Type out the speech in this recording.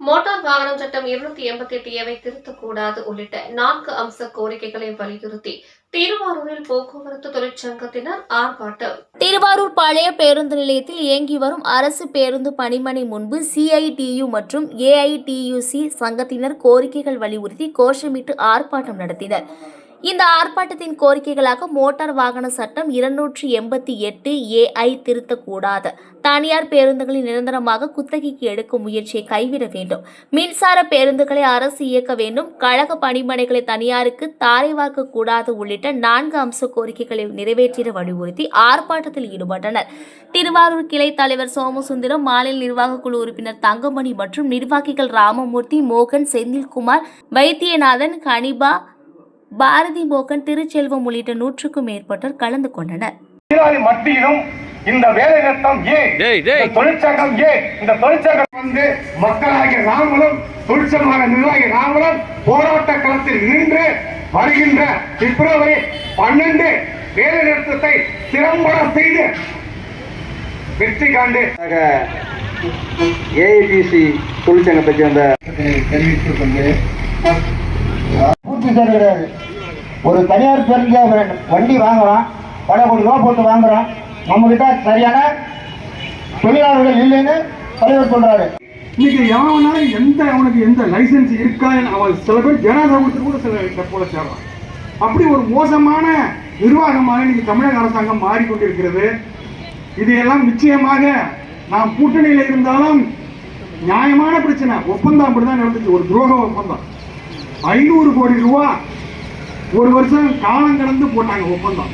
Motor வாகனம் சட்டம் 288 திருத்தக்கூடாது உள்ளிட்ட 4 அம்ச கோரிக்கைகளை வலியுறுத்தி திருவாரூரில் போக்குவரத்து தொழிற்சங்கத்தினர் ஆர்ப்பாட்டம். திருவாரூர் பழைய பேருந்து நிலையத்தில் இயங்கி வரும் அரசு பேருந்து பணிமனை முன்பு CITU மற்றும் AITUC சங்கத்தினர் கோரிக்கைகள் வலியுறுத்தி கோஷமிட்டு ஆர்ப்பாட்டம் நடத்தினர். இந்த ஆர்ப்பாட்டத்தின் கோரிக்கைகளாக மோட்டார் வாகன சட்டம் 288 AI திருத்தக்கூடாது, தனியார் பேருந்துகளை நிரந்தரமாக குத்தகைக்கு எடுக்கும் முயற்சியை கைவிட வேண்டும், மின்சார பேருந்துகளை அரசு இயக்க வேண்டும், கழக பணிமனைகளை தனியாருக்கு தாரை வார்க்கக்கூடாது உள்ளிட்ட 4 அம்ச கோரிக்கைகளை நிறைவேற்றிட வலியுறுத்தி ஆர்ப்பாட்டத்தில் ஈடுபட்டனர். திருவாரூர் கிளை தலைவர் சோமசுந்தரம், மாநில நிர்வாக குழு உறுப்பினர் தங்கமணி மற்றும் நிர்வாகிகள் ராமமூர்த்தி, மோகன், செந்தில்குமார், வைத்தியநாதன், கனிபா, பாரதி மோகன், திருச்செல்வம் உள்ளிட்ட 100க்கும் மேற்பட்டோர் கலந்து கொண்டனர். மத்தியிலும் இந்த வேலை நிறுத்தம் தொழிற்சங்கம் இந்த தொழிற்சங்கம் வந்து மக்களாகிய நாங்களும் தொழிற்சங்க நிர்வாகி நாங்களும் போராட்ட களத்தில் நின்று வருகின்ற பிப்ரவரி 12 வேலை நிறுத்தத்தை திறம்பட செய்து வெற்றி காண்டு AITC தொழிற்சங்கத்தை சேர்ந்த தெரிவித்துக் கொண்டு பூர்த்தி செய்ய கிடையாது. ஒரு தனியார் பேருந்து வண்டி வாங்குறோம், பல கோடி ரூபா போட்டு வாங்குறோம், நம்ம கிட்ட சரியான தொழிலாளர்கள் இல்லைன்னு தலைவர் சொல்றாரு. இன்னைக்கு எவனாலும் அவனுக்கு எந்த லைசன்ஸ் இருக்கா, அவன் சில பேர் ஜனாதா கொடுத்து கூட சில போல சேர்றான். அப்படி ஒரு மோசமான நிர்வாகமாக இன்னைக்கு தமிழக அரசாங்கம் மாறிக்கொண்டிருக்கிறது. இதையெல்லாம் நிச்சயமாக நாம் கூட்டணியில் இருந்தாலும் நியாயமான பிரச்சனை. ஒப்பந்தம் அப்படிதான் நடந்துச்சு, ஒரு துரோக ஒப்பந்தம். 500 கோடி ரூபா ஒரு வருஷம் காலம் கடந்து போட்டாங்க ஒப்பந்தம்.